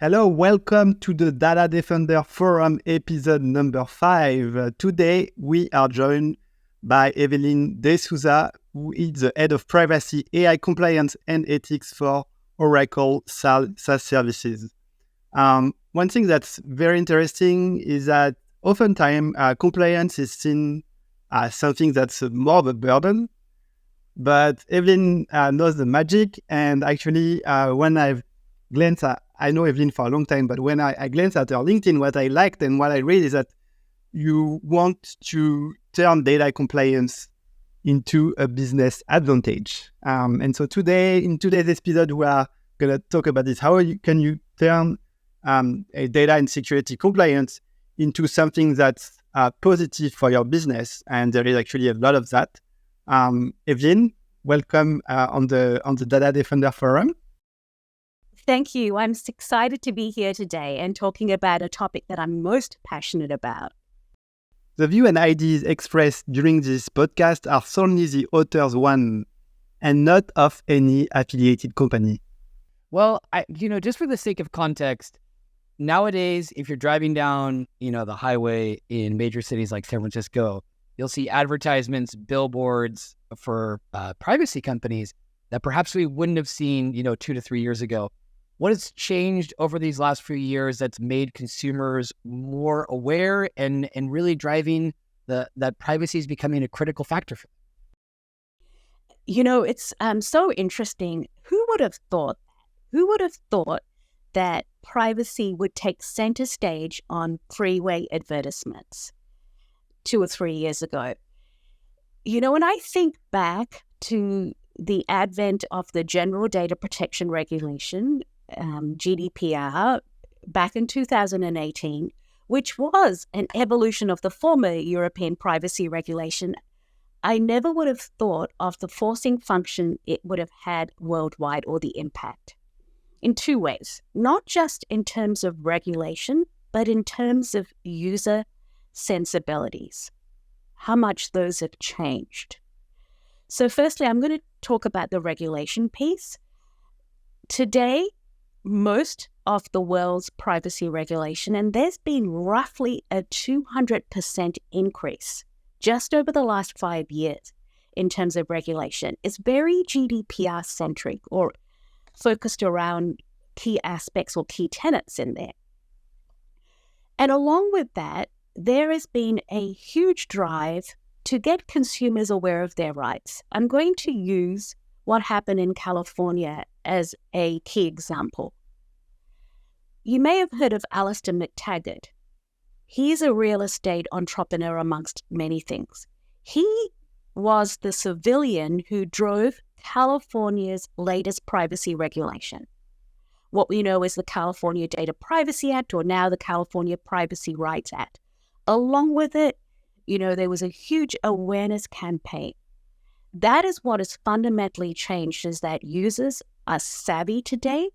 Hello, welcome to the Data Defender Forum episode number 5. Today, we are joined by Evelyn de Souza, who is the head of privacy, AI compliance, and ethics for Oracle SaaS services. One thing that's very interesting is that oftentimes compliance is seen as something that's more of a burden, but Evelyn knows the magic. And actually, when I've glanced at, I know Evelyn for a long time, but when I glanced at her LinkedIn, what I liked and what I read is that you want to turn data compliance into a business advantage. And so in today's episode, we are going to talk about this. How can you turn a data and security compliance into something that's positive for your business? And there is actually a lot of that. Evelyn, welcome on the Data Defender Forum. Thank you. I'm excited to be here today and talking about a topic that I'm most passionate about. The view and ideas expressed during this podcast are solely the author's one and not of any affiliated company. Well, just for the sake of context, nowadays, if you're driving down, the highway in major cities like San Francisco, you'll see advertisements, billboards for privacy companies that perhaps we wouldn't have seen, 2 to 3 years ago. What has changed over these last few years that's made consumers more aware and really driving that privacy is becoming a critical factor for them? It's so interesting. Who would have thought that privacy would take center stage on freeway advertisements 2 or 3 years ago? When I think back to the advent of the General Data Protection Regulation, GDPR, back in 2018, which was an evolution of the former European privacy regulation, I never would have thought of the forcing function it would have had worldwide or the impact. In 2 ways, not just in terms of regulation, but in terms of user sensibilities, how much those have changed. So firstly, I'm going to talk about the regulation piece. Today, most of the world's privacy regulation, and there's been roughly a 200% increase just over the last 5 years in terms of regulation, is very GDPR-centric or focused around key aspects or key tenets in there. And along with that, there has been a huge drive to get consumers aware of their rights. I'm going to use what happened in California as a key example. You may have heard of Alistair McTaggart. He's a real estate entrepreneur amongst many things. He was the civilian who drove California's latest privacy regulation, what we know as the California Data Privacy Act, or now the California Privacy Rights Act. Along with it, there was a huge awareness campaign. That is what has fundamentally changed, is that users are savvy today.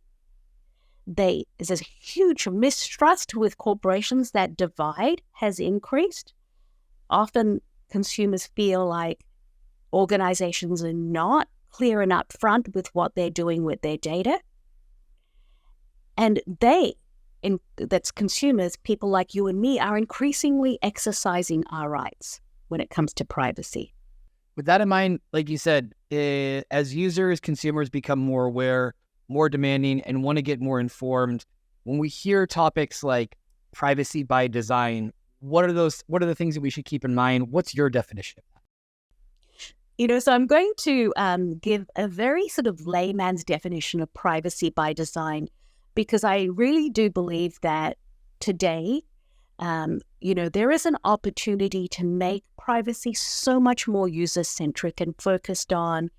There's a huge mistrust with corporations. That divide has increased. Often consumers feel like organizations are not clear and upfront with what they're doing with their data. And that's consumers, people like you and me, are increasingly exercising our rights when it comes to privacy. With that in mind, like you said, as users, consumers become more aware, more demanding, and want to get more informed, when we hear topics like privacy by design, what are the things that we should keep in mind? What's your definition of that? So I'm going to give a very sort of layman's definition of privacy by design, because I really do believe that today, there is an opportunity to make privacy so much more user-centric and focused on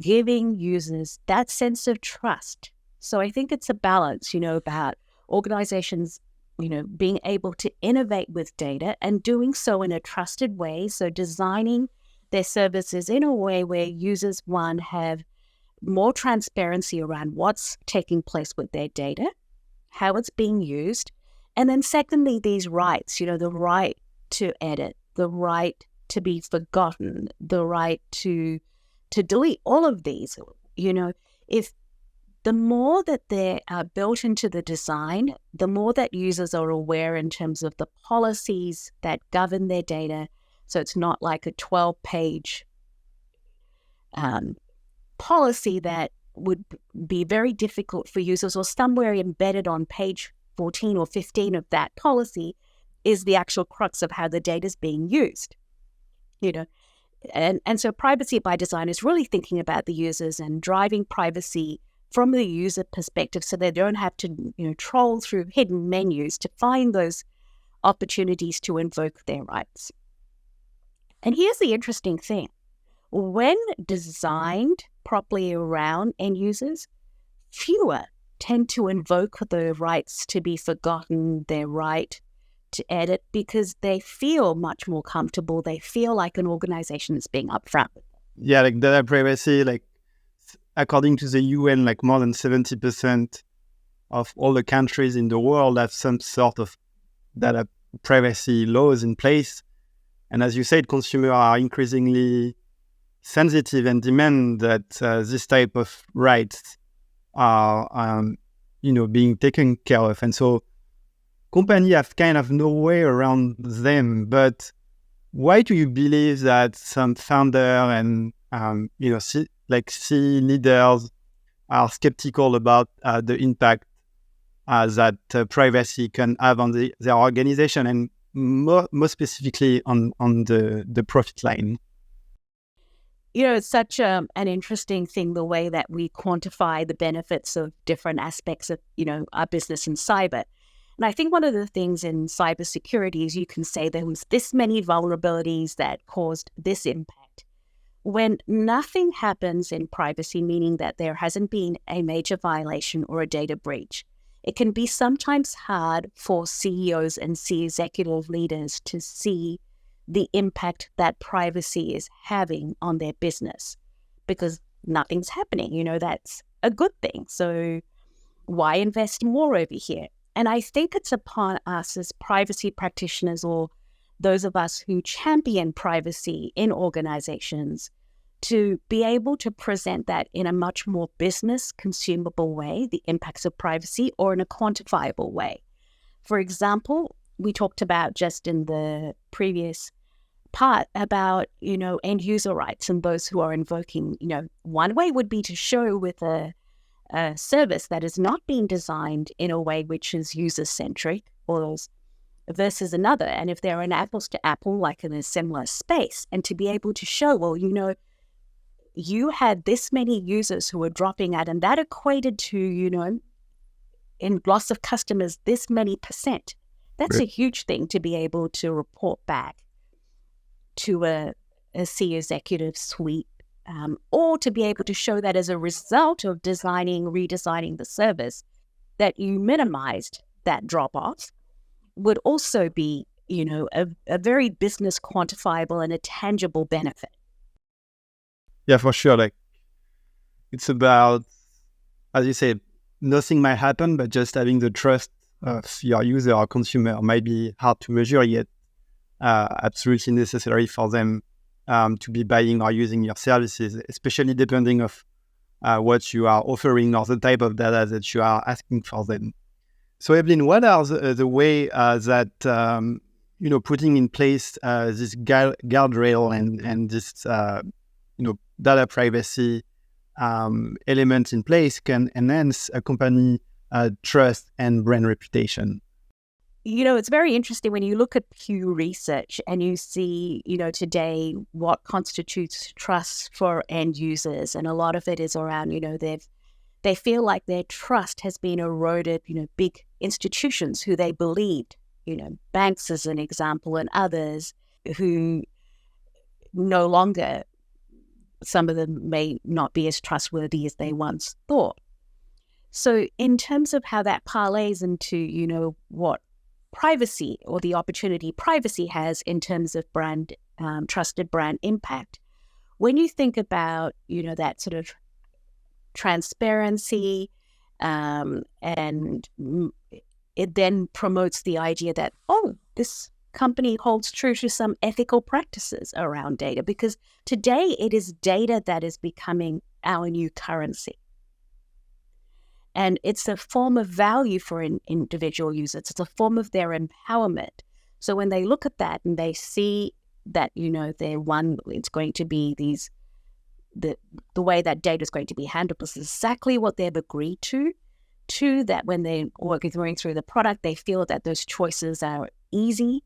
giving users that sense of trust. So I think it's a balance, about organizations, being able to innovate with data and doing so in a trusted way. So designing their services in a way where users, one, have more transparency around what's taking place with their data, how it's being used, and then secondly, these rights, the right to edit, the right to be forgotten, the right to delete, all of these. If the more that they are built into the design, the more that users are aware in terms of the policies that govern their data. So it's not like a 12-page policy that would be very difficult for users, or somewhere embedded on page 14 or 15 of that policy is the actual crux of how the data is being used. And so privacy by design is really thinking about the users and driving privacy from the user perspective, so they don't have to troll through hidden menus to find those opportunities to invoke their rights. And here's the interesting thing. When designed properly around end users, fewer tend to invoke the rights to be forgotten, their right to edit, because they feel much more comfortable. They feel like an organization is being upfront with them. Yeah, like data privacy, like according to the UN, like more than 70% of all the countries in the world have some sort of data privacy laws in place. And as you said, consumers are increasingly sensitive and demand that this type of rights are, being taken care of. And so companies have kind of no way around them. But why do you believe that some founder and, C leaders are skeptical about the impact that privacy can have on their organization, and more specifically on the profit line? It's such an interesting thing, the way that we quantify the benefits of different aspects of, our business in cyber. And I think one of the things in cybersecurity is you can say there was this many vulnerabilities that caused this impact. When nothing happens in privacy, meaning that there hasn't been a major violation or a data breach, it can be sometimes hard for CEOs and C-executive leaders to see the impact that privacy is having on their business, because nothing's happening. That's a good thing. So why invest more over here? And I think it's upon us as privacy practitioners, or those of us who champion privacy in organizations, to be able to present that in a much more business consumable way, the impacts of privacy, or in a quantifiable way. For example, we talked about just in the previous part about, end user rights and those who are invoking, one way would be to show with a service that is not being designed in a way which is user-centric, or versus another. And if they're an apples to apple, like in a similar space, and to be able to show, well, you had this many users who were dropping out, and that equated to, in loss of customers, this many percent. That's a huge thing to be able to report back to a C-executive suite, or to be able to show that as a result of redesigning the service, that you minimized that drop-off, would also be, a very business quantifiable and a tangible benefit. Yeah, for sure. Like, it's about, as you say, nothing might happen, but just having the trust of your user or consumer might be hard to measure, yet absolutely necessary for them to be buying or using your services, especially depending of what you are offering or the type of data that you are asking for them. So, Evelyn, what are the way that putting in place this guardrail and this data privacy elements in place can enhance a company trust and brand reputation? It's very interesting when you look at Pew Research and you see, today what constitutes trust for end users. And a lot of it is around, they feel like their trust has been eroded, big institutions who they believed, banks as an example, and others who no longer, some of them may not be as trustworthy as they once thought. So in terms of how that parlays into, what privacy, or the opportunity privacy has in terms of brand, trusted brand impact, when you think about, that sort of transparency, and it then promotes the idea that, this company holds true to some ethical practices around data, because today it is data that is becoming our new currency. And it's a form of value for individual users. It's a form of their empowerment. So when they look at that and they see that, it's going to be the way that data is going to be handled is exactly what they've agreed to that when they're going through the product, they feel that those choices are easy,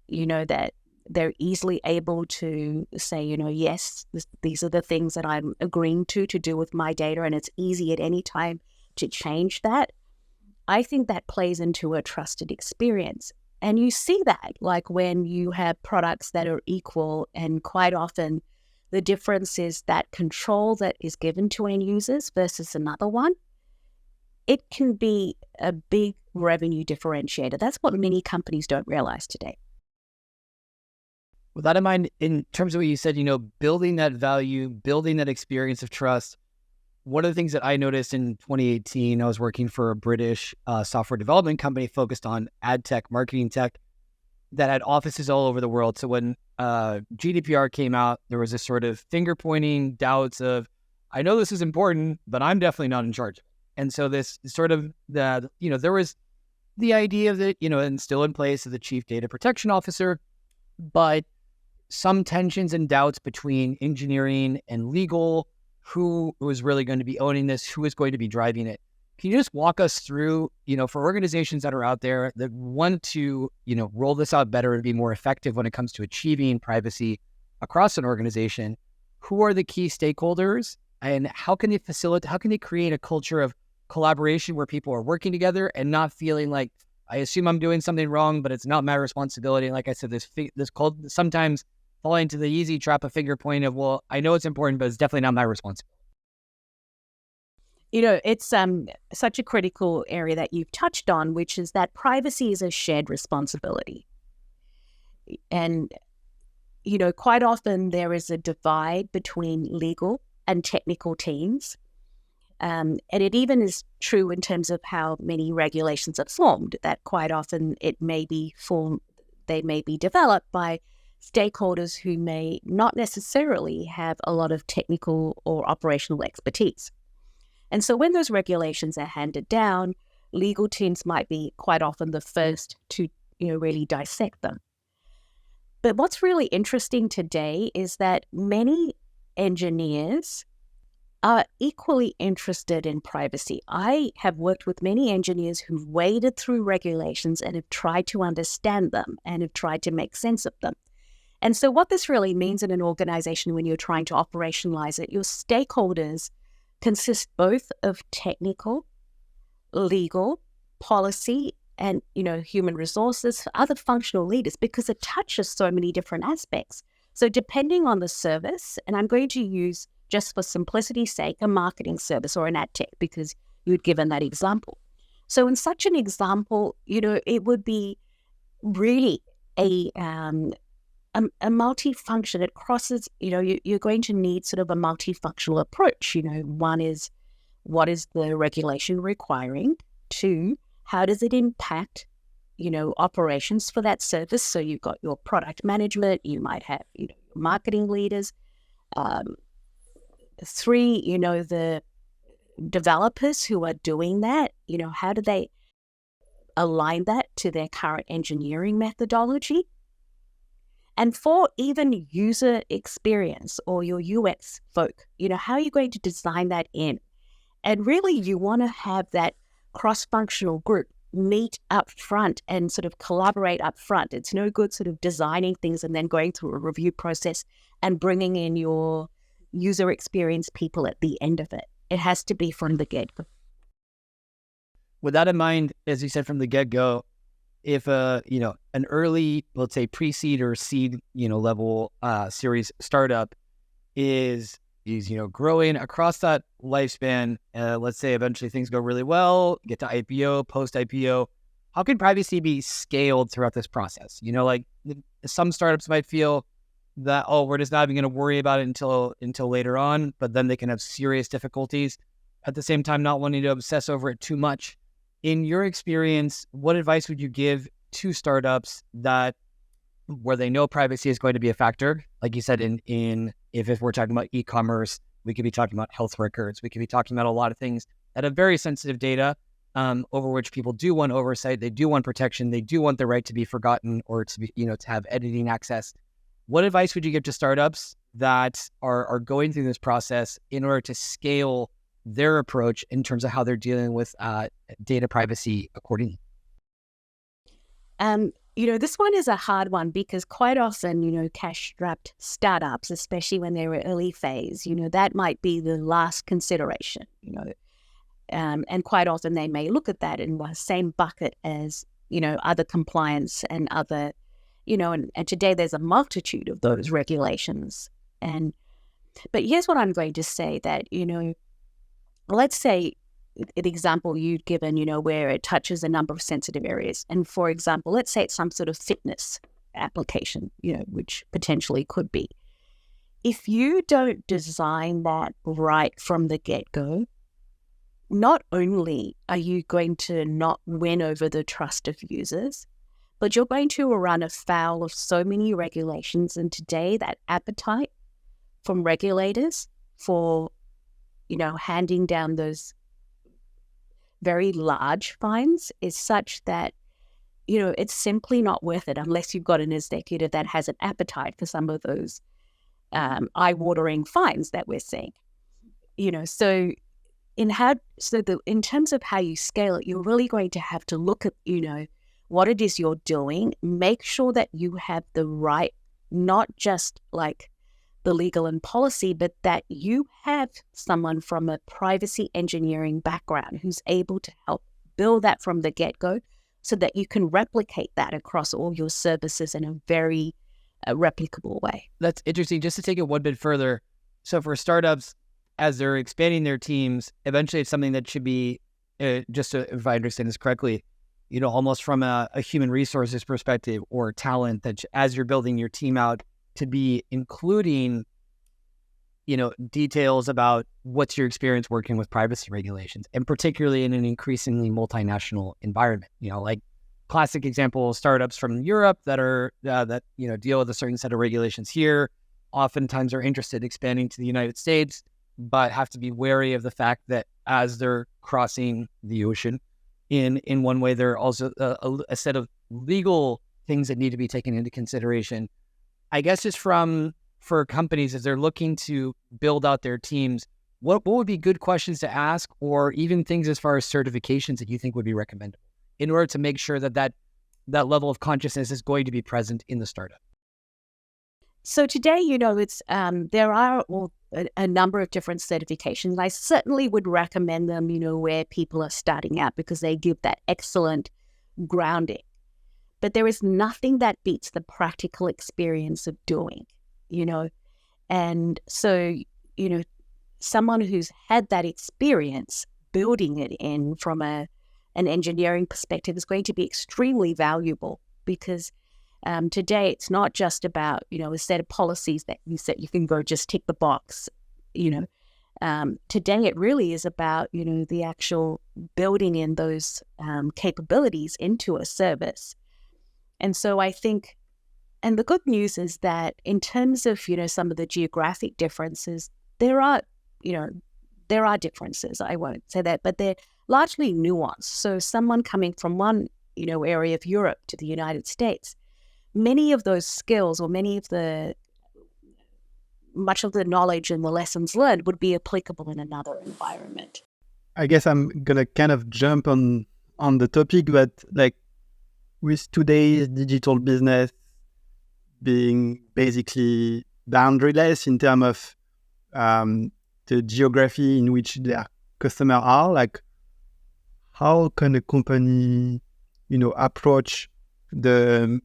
that they're easily able to say, yes, these are the things that I'm agreeing to do with my data, and it's easy at any time to change that. I think that plays into a trusted experience. And you see that like when you have products that are equal, and quite often the difference is that control that is given to end users versus another one. It can be a big revenue differentiator. That's what many companies don't realize today. With that in mind, in terms of what you said, building that value, building that experience of trust, one of the things that I noticed in 2018, I was working for a British software development company focused on ad tech, marketing tech, that had offices all over the world. So when GDPR came out, there was this sort of finger pointing, doubts of, I know this is important, but I'm definitely not in charge of it. And so this sort of, there was the idea of it, and still in place of the chief data protection officer, but some tensions and doubts between engineering and legal, who was really going to be owning this, who is going to be driving it. Can you just walk us through, for organizations that are out there that want to, roll this out better and be more effective when it comes to achieving privacy across an organization, who are the key stakeholders and how can they create a culture of collaboration where people are working together and not feeling like, I assume I'm doing something wrong, but it's not my responsibility. And like I said, this called sometimes falling into the easy trap of finger point of, well, I know it's important, but it's definitely not my responsibility. It's such a critical area that you've touched on, which is that privacy is a shared responsibility. And, quite often there is a divide between legal and technical teams. And it even is true in terms of how many regulations are formed, that quite often they may be developed by stakeholders who may not necessarily have a lot of technical or operational expertise. And so when those regulations are handed down, legal teams might be quite often the first to, really dissect them. But what's really interesting today is that many engineers are equally interested in privacy. I have worked with many engineers who've waded through regulations and have tried to understand them and have tried to make sense of them. And so what this really means in an organization when you're trying to operationalize it, your stakeholders consist both of technical, legal, policy, and, human resources, other functional leaders, because it touches so many different aspects. So depending on the service, and I'm going to use, just for simplicity's sake, a marketing service or an ad tech, because you'd given that example. So in such an example, it would be really a multifunction. It crosses, you're going to need sort of a multifunctional approach. One is, what is the regulation requiring? Two, how does it impact, operations for that service? So you've got your product management, you might have, marketing leaders. Three, the developers who are doing that, how do they align that to their current engineering methodology? And four, even user experience or your UX folk, how are you going to design that in? And really, you want to have that cross-functional group meet up front and sort of collaborate up front. It's no good sort of designing things and then going through a review process and bringing in your user experience people at the end of it. It has to be from the get-go. With that in mind, as you said from the get-go, if an early, let's say pre-seed or seed, level series startup is growing across that lifespan, let's say eventually things go really well, get to IPO, post-IPO, how can privacy be scaled throughout this process? Some startups might feel that, we're just not even going to worry about it until later on, but then they can have serious difficulties. At the same time, not wanting to obsess over it too much. In your experience, what advice would you give to startups where they know privacy is going to be a factor? Like you said, if we're talking about e-commerce, we could be talking about health records. We could be talking about a lot of things that have very sensitive data over which people do want oversight, they do want protection, they do want the right to be forgotten or to be, to have editing access. What advice would you give to startups that are going through this process in order to scale their approach in terms of how they're dealing with data privacy accordingly? This one is a hard one because quite often, cash-strapped startups, especially when they're early phase, that might be the last consideration, and quite often they may look at that in the same bucket as, other compliance and other, and today there's a multitude of those regulations. But here's what I'm going to say that, let's say an example you'd given, where it touches a number of sensitive areas. And for example, let's say it's some sort of fitness application, which potentially could be. If you don't design that right from the get-go, not only are you going to not win over the trust of users, but you're going to run afoul of so many regulations. And today that appetite from regulators for, handing down those very large fines is such that, it's simply not worth it unless you've got an executive that has an appetite for some of those eye-watering fines that we're seeing. So in terms of how you scale it, you're really going to have to look at, what it is you're doing, make sure that you have the right, not just like the legal and policy, but that you have someone from a privacy engineering background who's able to help build that from the get-go so that you can replicate that across all your services in a very replicable way. That's interesting. Just to take it one bit further. So for startups, as they're expanding their teams, eventually it's something that should be, if I understand this correctly, almost from a human resources perspective or talent, that as you're building your team out, to be including, details about what's your experience working with privacy regulations, and particularly in an increasingly multinational environment. Like classic example, startups from Europe that are deal with a certain set of regulations here, oftentimes are interested in expanding to the United States, but have to be wary of the fact that as they're crossing the ocean, in one way, there are also a set of legal things that need to be taken into consideration. I guess just for companies as they're looking to build out their teams, what would be good questions to ask, or even things as far as certifications that you think would be recommendable in order to make sure that level of consciousness is going to be present in the startup? So today, it's there are a number of different certifications. I certainly would recommend them, where people are starting out because they give that excellent grounding. But there is nothing that beats the practical experience of doing, And so, someone who's had that experience building it in from an engineering perspective is going to be extremely valuable because today it's not just about, a set of policies that you set, you can go just tick the box, Today it really is about, the actual building in those capabilities into a service. And so I think, and the good news is that in terms of, some of the geographic differences, there are differences, I won't say that, but they're largely nuanced. So someone coming from one, area of Europe to the United States, many of those skills or much of the knowledge and the lessons learned would be applicable in another environment. I guess I'm going to kind of jump on the topic, but like with today's digital business being basically boundaryless in terms of the geography in which their customers are, like how can a company, approach the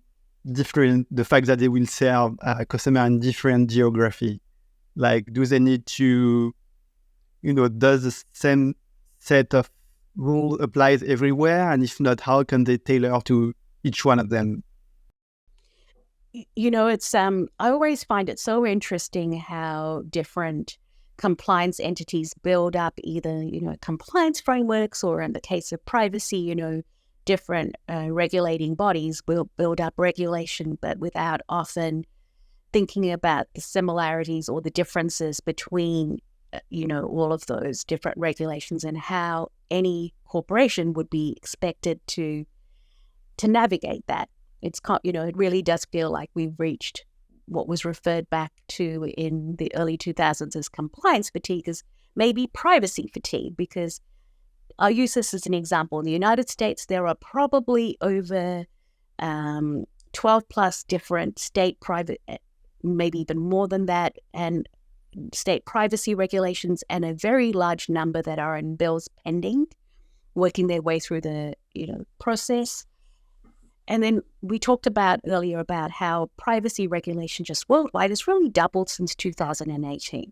fact that they will serve a customer in different geography? Like, do they need to, does the same set of rules applies everywhere? And if not, how can they tailor to each one of them? It's I always find it so interesting how different compliance entities build up either, compliance frameworks, or in the case of privacy, different regulating bodies will build up regulation, but without often thinking about the similarities or the differences between all of those different regulations and how any corporation would be expected to navigate that. It's, it really does feel like we've reached what was referred back to in the early 2000s as compliance fatigue, as maybe privacy fatigue, because I'll use this as an example. In the United States, there are probably over 12 plus different state private, maybe even more than that, and state privacy regulations, and a very large number that are in bills pending, working their way through the process. And then we talked about earlier about how privacy regulation just worldwide has really doubled since 2018.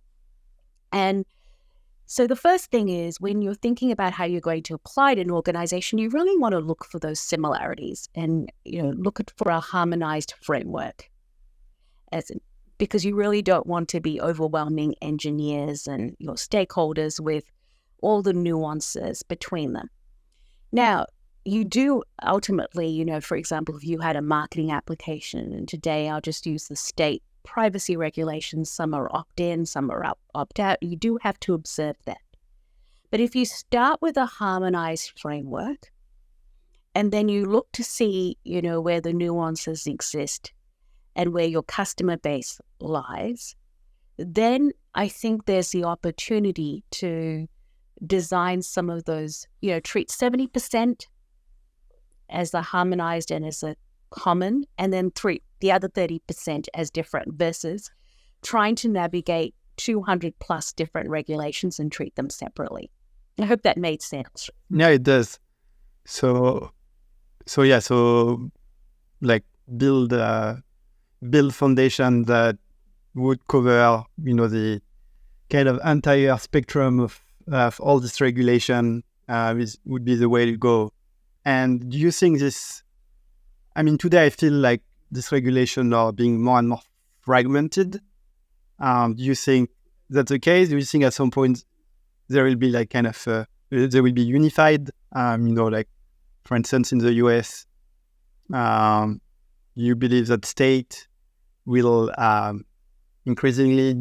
And so the first thing is, when you're thinking about how you're going to apply it in an organization, you really want to look for those similarities and look for a harmonized framework, because you really don't want to be overwhelming engineers and your stakeholders with all the nuances between them. Now, you do ultimately, for example, if you had a marketing application, and today I'll just use the state privacy regulations, some are opt-in, some are opt-out, you do have to observe that. But if you start with a harmonized framework, and then you look to see, where the nuances exist and where your customer base lies, then I think there's the opportunity to design some of those, treat 70% as the harmonized and as a common, and then the other 30% as different, versus trying to navigate 200 plus different regulations and treat them separately. I hope that made sense. Yeah, it does. So like build foundation that would cover, the kind of entire spectrum of all this regulation would be the way to go. And do you think this, today I feel like this regulation are being more and more fragmented. Do you think that's the case? Do you think at some point there will be like there will be unified, like for instance in the US, you believe that state will increasingly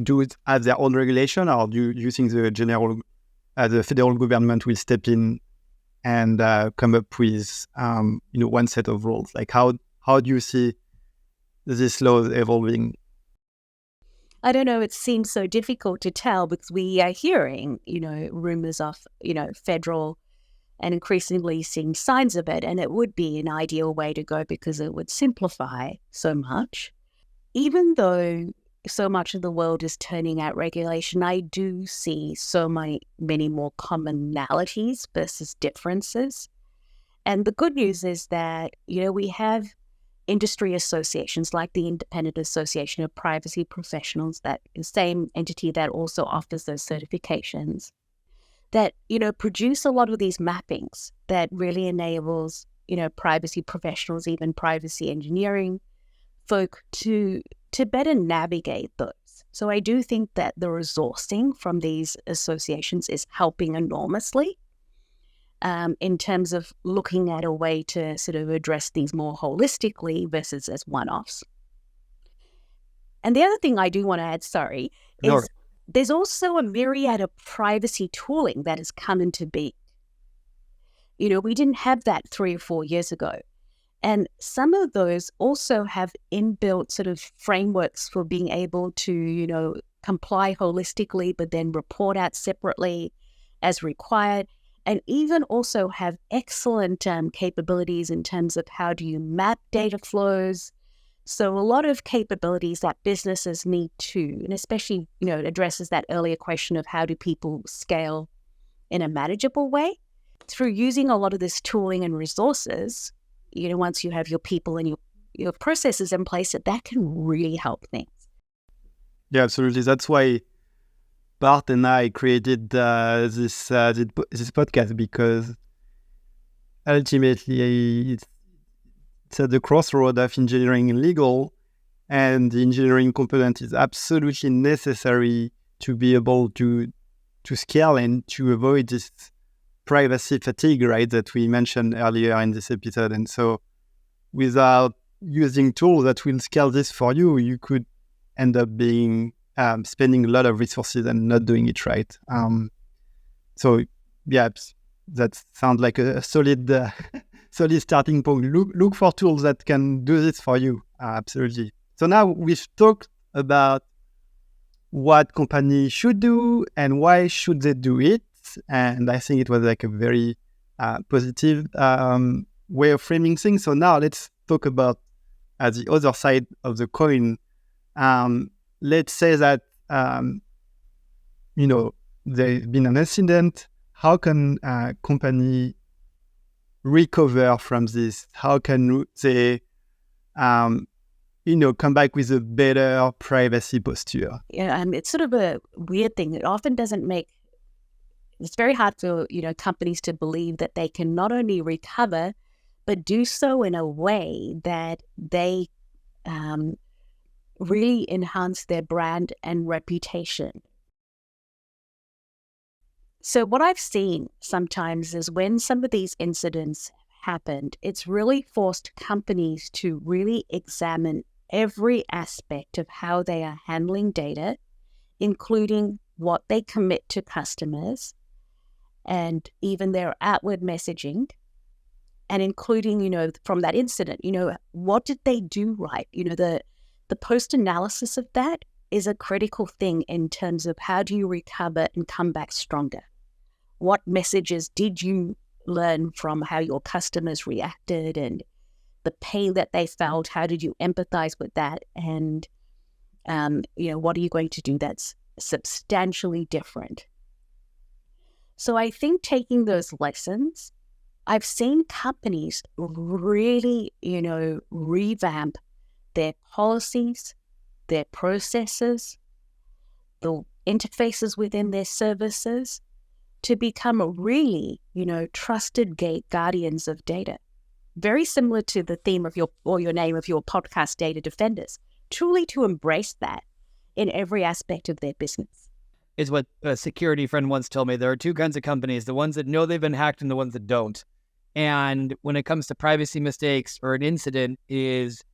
have their own regulation, or do you think the federal government will step in and come up with one set of rules? Like how do you see this law evolving? I don't know. It seems so difficult to tell, because we are hearing, rumors of, federal, and increasingly seeing signs of it. And it would be an ideal way to go, because it would simplify so much. Even though so much of the world is turning out regulation, I do see so many more commonalities versus differences. And the good news is that, we have industry associations like the Independent Association of Privacy Professionals, that the same entity that also offers those certifications, that, produce a lot of these mappings that really enables, privacy professionals, even privacy engineering folk to better navigate those. So I do think that the resourcing from these associations is helping enormously in terms of looking at a way to sort of address these more holistically versus as one-offs. And the other thing I do want to add, is there's also a myriad of privacy tooling that has come into being. We didn't have that 3 or 4 years ago. And some of those also have inbuilt sort of frameworks for being able to, comply holistically, but then report out separately as required, and even also have excellent capabilities in terms of how do you map data flows. So a lot of capabilities that businesses need to, and especially, it addresses that earlier question of how do people scale in a manageable way. Through using a lot of this tooling and resources, once you have your people and your processes in place, that can really help things. Yeah, absolutely. That's why Bart and I created this podcast, because ultimately it's at the crossroad of engineering and legal, and the engineering component is absolutely necessary to be able to scale and to avoid this privacy fatigue, right, that we mentioned earlier in this episode. And so without using tools that will scale this for you, you could end up being spending a lot of resources and not doing it right. So yeah, that sounds like a solid solid starting point. Look for tools that can do this for you. Absolutely. So now we've talked about what companies should do and why should they do it. And I think it was like a very positive way of framing things. So now let's talk about the other side of the coin. Let's say that, there's been an incident. How can a company recover from this? How can they, come back with a better privacy posture? Yeah, it's sort of a weird thing. It often doesn't make. It's very hard for companies to believe that they can not only recover, but do so in a way that they really enhance their brand and reputation. So what I've seen sometimes is when some of these incidents happened, it's really forced companies to really examine every aspect of how they are handling data, including what they commit to customers and even their outward messaging, and including, from that incident, what did they do right? The post-analysis of that is a critical thing in terms of how do you recover and come back stronger? What messages did you learn from how your customers reacted and the pain that they felt? How did you empathize with that? And, what are you going to do that's substantially different? So I think taking those lessons, I've seen companies really, revamp their policies, their processes, the interfaces within their services to become really, trusted guardians of data. Very similar to the theme of your name of your podcast, Data Defenders, truly to embrace that in every aspect of their business. Is what a security friend once told me. There are two kinds of companies, the ones that know they've been hacked and the ones that don't. And when it comes to privacy mistakes or an incident, it's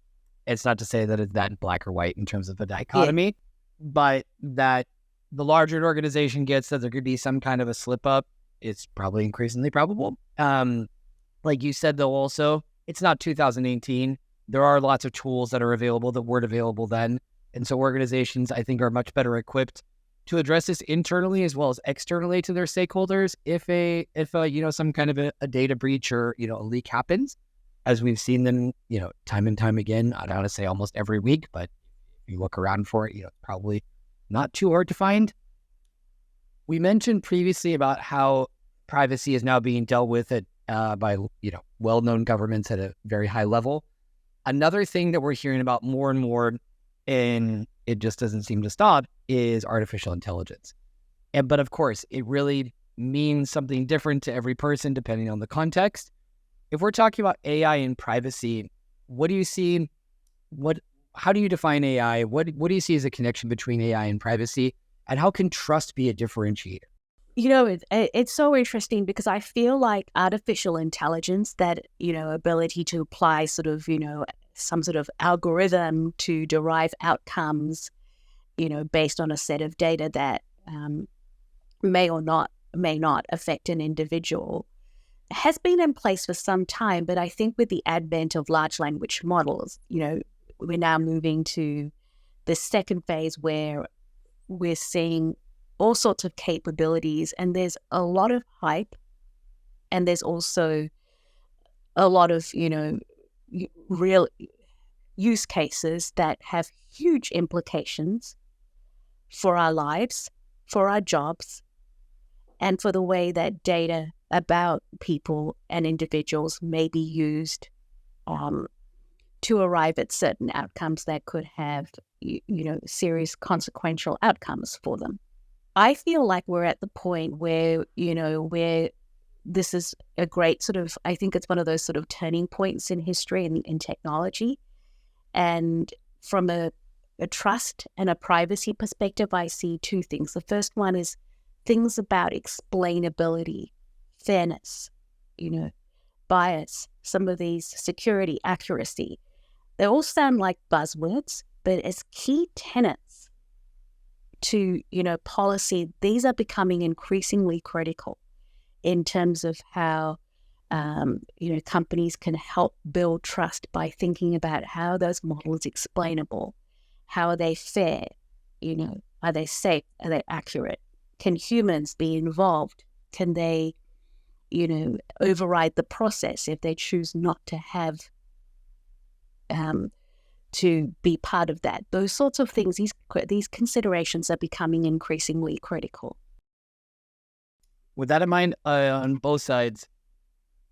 not to say that it's that black or white in terms of a dichotomy, but that the larger an organization gets that there could be some kind of a slip up, it's probably increasingly probable. Like you said, though, also, it's not 2018. There are lots of tools that are available that weren't available then. And so organizations, I think, are much better equipped to address this internally as well as externally to their stakeholders if some kind of a data breach or, a leak happens, as we've seen them, time and time again. I don't want to say almost every week, but if you look around for it, probably not too hard to find. We mentioned previously about how privacy is now being dealt with by well-known governments at a very high level. Another thing that we're hearing about more and more, and it just doesn't seem to stop, is artificial intelligence. But of course, it really means something different to every person depending on the context. If we're talking about AI and privacy, what do you see? How do you define AI? What do you see as a connection between AI and privacy? And how can trust be a differentiator? It's so interesting because I feel like artificial intelligence, that, ability to apply sort of, some sort of algorithm to derive outcomes, based on a set of data that may not affect an individual, has been in place for some time. But I think with the advent of large language models, we're now moving to the second phase where we're seeing all sorts of capabilities, and there's a lot of hype, and there's also a lot of, real use cases that have huge implications for our lives, for our jobs, and for the way that data about people and individuals may be used to arrive at certain outcomes that could have, serious consequential outcomes for them. I feel like we're at the point where, where this is a great sort of, I think it's one of those sort of turning points in history and in technology. And from a trust and a privacy perspective, I see two things. The first one is things about explainability, fairness, bias, some of these security, accuracy. They all sound like buzzwords, but as key tenets to, policy, these are becoming increasingly critical in terms of how, companies can help build trust by thinking about how those models are explainable, how are they fair, are they safe, are they accurate, can humans be involved, can they, override the process if they choose not to have to be part of that. Those sorts of things, these considerations are becoming increasingly critical. With that in mind, on both sides,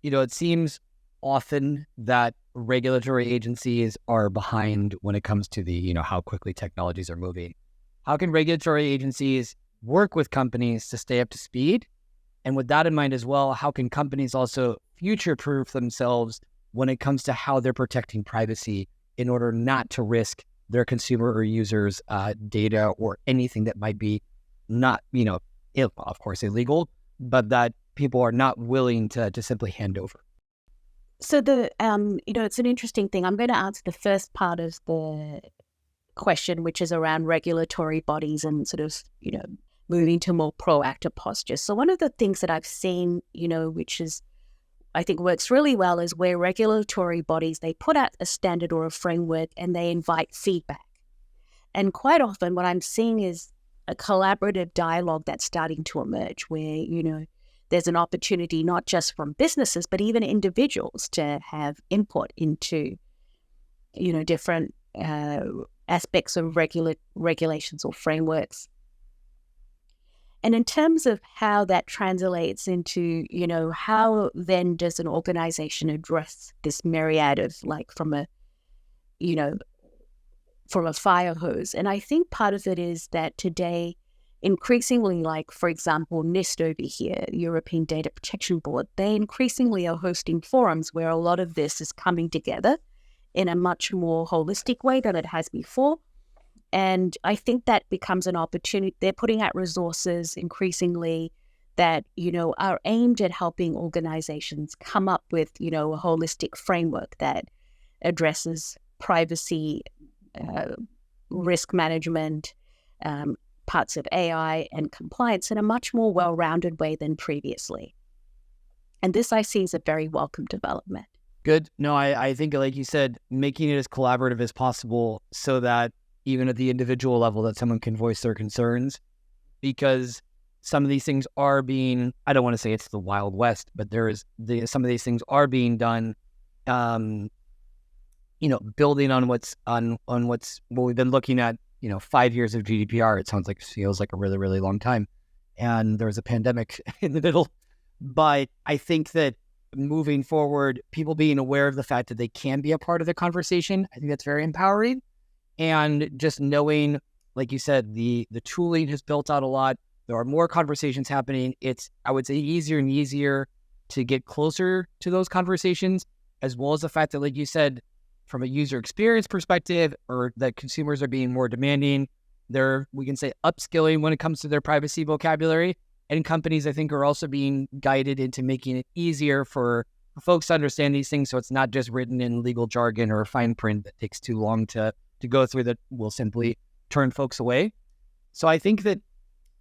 it seems often that regulatory agencies are behind when it comes to the, how quickly technologies are moving. How can regulatory agencies work with companies to stay up to speed? And with that in mind as well, how can companies also future-proof themselves when it comes to how they're protecting privacy in order not to risk their consumer or users' data or anything that might be not, of course, illegal, but that people are not willing to simply hand over? So it's an interesting thing. I'm going to answer the first part of the question, which is around regulatory bodies and sort of, moving to more proactive posture. So one of the things that I've seen, which is, I think works really well, is where regulatory bodies, they put out a standard or a framework and they invite feedback. And quite often what I'm seeing is a collaborative dialogue that's starting to emerge where, there's an opportunity not just from businesses, but even individuals to have input into, different aspects of regulations or frameworks. And in terms of how that translates into, how then does an organization address this myriad of from a fire hose? And I think part of it is that today, increasingly, for example, NIST over here, European Data Protection Board, they increasingly are hosting forums where a lot of this is coming together in a much more holistic way than it has before. And I think that becomes an opportunity. They're putting out resources increasingly that, are aimed at helping organizations come up with, a holistic framework that addresses privacy, risk management, parts of AI and compliance in a much more well-rounded way than previously. And this I see as a very welcome development. Good. No, I think, like you said, making it as collaborative as possible so that even at the individual level that someone can voice their concerns, because some of these things are being, I don't want to say it's the Wild West, but some of these things are being done, building on what we've been looking at, 5 years of GDPR. It feels like a really, really long time. And there was a pandemic in the middle. But I think that moving forward, people being aware of the fact that they can be a part of the conversation, I think that's very empowering. And just knowing, like you said, the tooling has built out a lot. There are more conversations happening. It's, I would say, easier and easier to get closer to those conversations, as well as the fact that, like you said, from a user experience perspective, or that consumers are being more demanding, we can say upskilling when it comes to their privacy vocabulary. And companies, I think, are also being guided into making it easier for folks to understand these things, so it's not just written in legal jargon or fine print that takes too long to go through, that will simply turn folks away. So I think that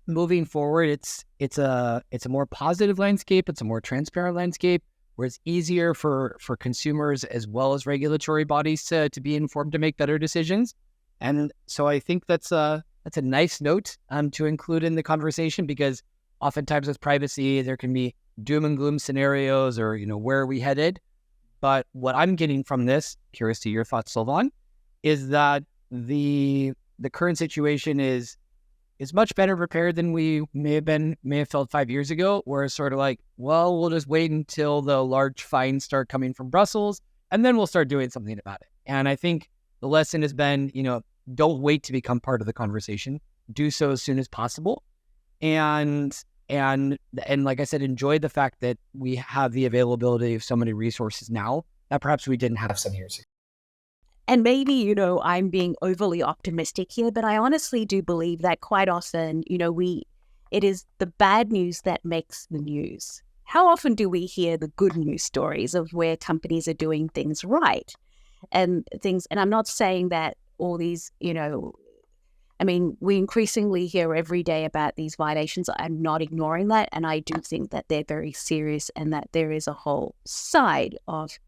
moving forward, it's a more positive landscape. It's a more transparent landscape where it's easier for consumers as well as regulatory bodies to be informed to make better decisions. And so I think that's a nice note to include in the conversation, because oftentimes with privacy, there can be doom and gloom scenarios or, where are we headed? But what I'm getting from this, curious to your thoughts, Sylvain, is that the current situation is much better prepared than we may have felt 5 years ago, where it's sort of like, well, we'll just wait until the large fines start coming from Brussels, and then we'll start doing something about it. And I think the lesson has been, don't wait to become part of the conversation. Do so as soon as possible. And like I said, enjoy the fact that we have the availability of so many resources now that perhaps we didn't have some years ago. And maybe, I'm being overly optimistic here, but I honestly do believe that quite often, it is the bad news that makes the news. How often do we hear the good news stories of where companies are doing things right and I'm not saying that all these, I mean, we increasingly hear every day about these violations. I'm not ignoring that. And I do think that they're very serious and that there is a whole side of,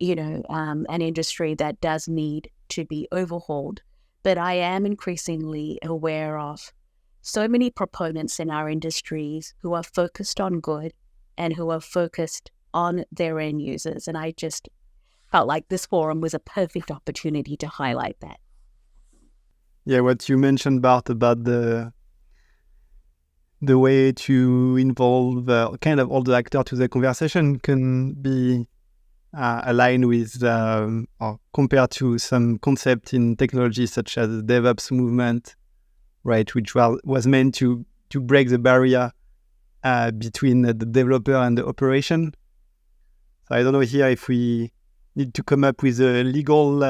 an industry that does need to be overhauled. But I am increasingly aware of so many proponents in our industries who are focused on good and who are focused on their end users. And I just felt like this forum was a perfect opportunity to highlight that. Yeah, what you mentioned, Bart, about the way to involve kind of all the actors to the conversation can be aligned with or compared to some concept in technology such as the DevOps movement, right, which was meant to break the barrier between the developer and the operation. So I don't know here if we need to come up with a legal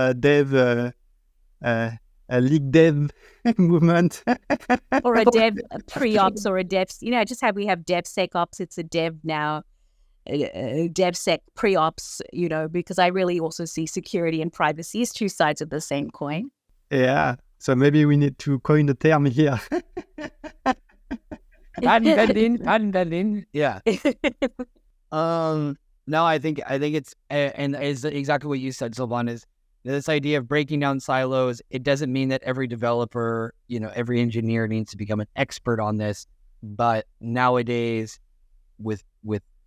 a league dev movement. Or a dev pre-ops or a dev, just how we have DevSecOps, it's a dev now, DevSec pre-ops, because I really also see security and privacy as two sides of the same coin. Yeah, so maybe we need to coin the term here. Patent pending. Yeah. No, I think it's, and it's exactly what you said, Sylvan, is this idea of breaking down silos. It doesn't mean that every developer, every engineer needs to become an expert on this. But nowadays, with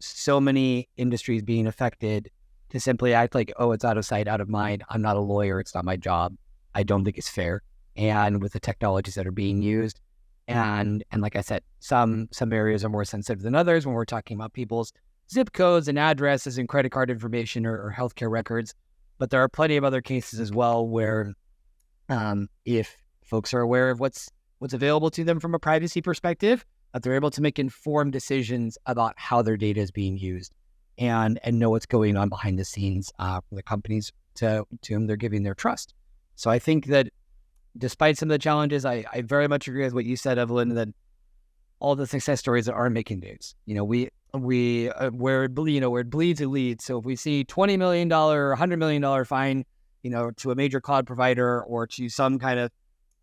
so many industries being affected, to simply act like, oh, it's out of sight, out of mind. I'm not a lawyer. It's not my job. I don't think it's fair. And with the technologies that are being used, and like I said, some areas are more sensitive than others when we're talking about people's zip codes and addresses and credit card information or healthcare records. But there are plenty of other cases as well where if folks are aware of what's available to them from a privacy perspective, that they're able to make informed decisions about how their data is being used and know what's going on behind the scenes for the companies to whom they're giving their trust. So I think that despite some of the challenges, I very much agree with what you said, Evelyn, that all the success stories that are making news. Where it bleeds, it leads. So if we see $20 million or $100 million fine, to a major cloud provider or to some kind of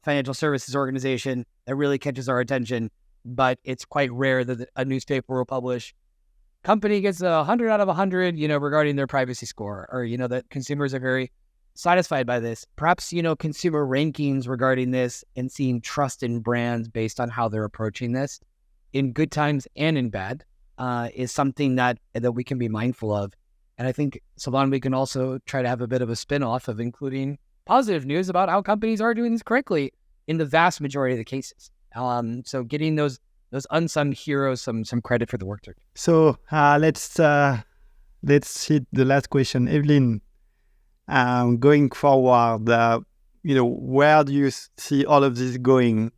financial services organization, that really catches our attention. But it's quite rare that a newspaper will publish, company gets 100 out of 100, regarding their privacy score, or, that consumers are very satisfied by this. Perhaps, consumer rankings regarding this and seeing trust in brands based on how they're approaching this in good times and in bad is something that we can be mindful of. And I think, Sylvan, we can also try to have a bit of a spin-off of including positive news about how companies are doing this correctly in the vast majority of the cases. So getting those unsung heroes some credit for the work they're doing. So let's hit the last question, Evelyn. Going forward, where do you see all of this going?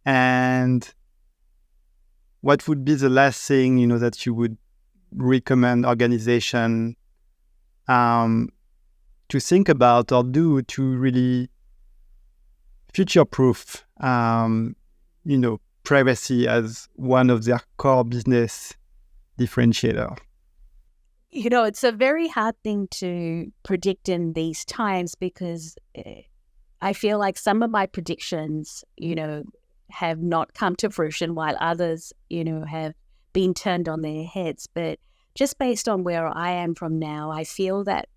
And what would be the last thing, that you would recommend organization to think about or do to really future-proof, privacy as one of their core business differentiator? It's a very hard thing to predict in these times because I feel like some of my predictions, have not come to fruition while others, have been turned on their heads. But just based on where I am from now, I feel that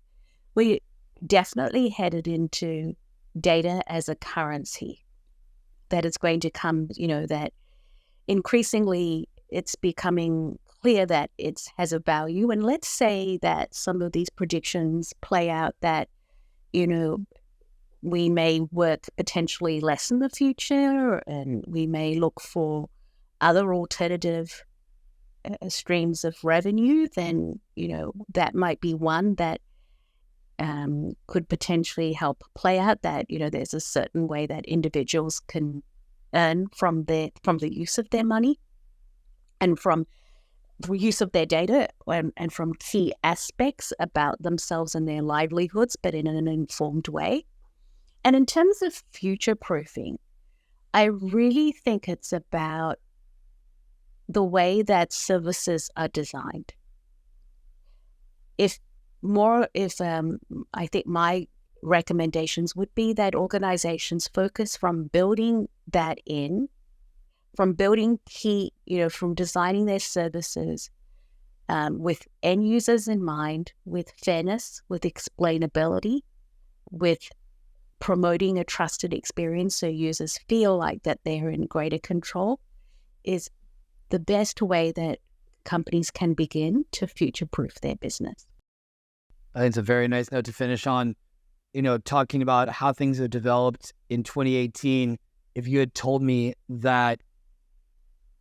we're definitely headed into data as a currency, that it's going to come, that increasingly it's becoming clear that it has a value. And let's say that some of these predictions play out that, we may work potentially less in the future and we may look for other alternative streams of revenue, then, that might be one that could potentially help play out that, there's a certain way that individuals can earn from the use of their money and from the use of their data and from key aspects about themselves and their livelihoods, but in an informed way. And in terms of future-proofing, I really think it's about the way that services are designed. I think my recommendations would be that organizations focus from building that in, from building key, from designing their services with end users in mind, with fairness, with explainability, with promoting a trusted experience so users feel like that they're in greater control, is the best way that companies can begin to future-proof their business. I think it's a very nice note to finish on, talking about how things have developed in 2018. If you had told me that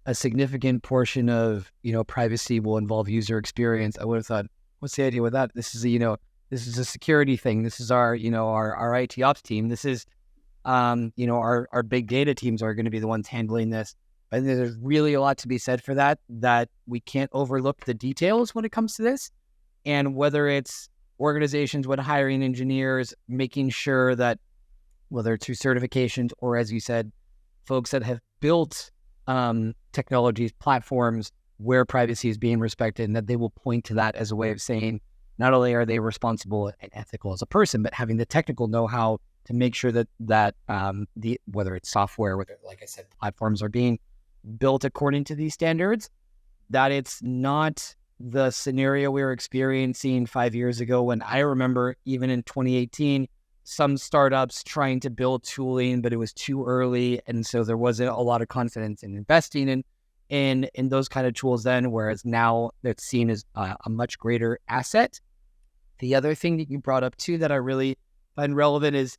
a significant portion of, privacy will involve user experience, I would have thought, what's the idea with that? This is a security thing. This is our IT ops team. This is, our big data teams are going to be the ones handling this. I think there's really a lot to be said for that we can't overlook the details when it comes to this. And whether it's organizations when hiring engineers, making sure that whether it's through certifications or, as you said, folks that have built technologies, platforms where privacy is being respected, and that they will point to that as a way of saying, not only are they responsible and ethical as a person, but having the technical know-how to make sure that whether it's software, whether, like I said, platforms are being built according to these standards, that it's not the scenario we were experiencing 5 years ago, when I remember even in 2018, some startups trying to build tooling, but it was too early. And so there wasn't a lot of confidence in investing in those kind of tools then, whereas now it's seen as a much greater asset. The other thing that you brought up too that I really find relevant is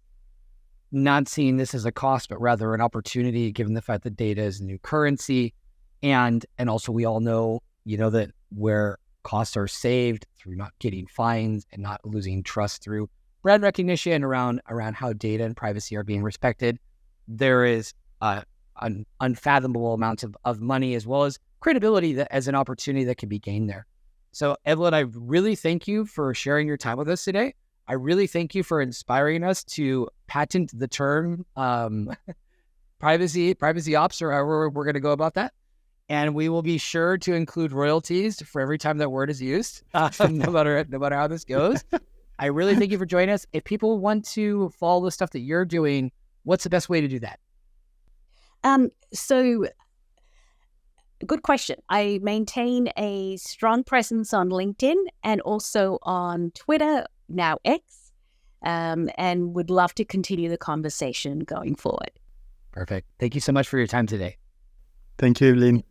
not seeing this as a cost, but rather an opportunity, given the fact that data is a new currency. And also we all know, that where costs are saved through not getting fines and not losing trust through brand recognition around how data and privacy are being respected, there is an unfathomable amount of money as well as credibility as an opportunity that can be gained there. So Evelyn, I really thank you for sharing your time with us today. I really thank you for inspiring us to patent the term privacy ops, or however we're going to go about that. And we will be sure to include royalties for every time that word is used, no matter how this goes. I really thank you for joining us. If people want to follow the stuff that you're doing, what's the best way to do that? So good question. I maintain a strong presence on LinkedIn and also on Twitter, now X, and would love to continue the conversation going forward. Perfect. Thank you so much for your time today. Thank you, Evelyn.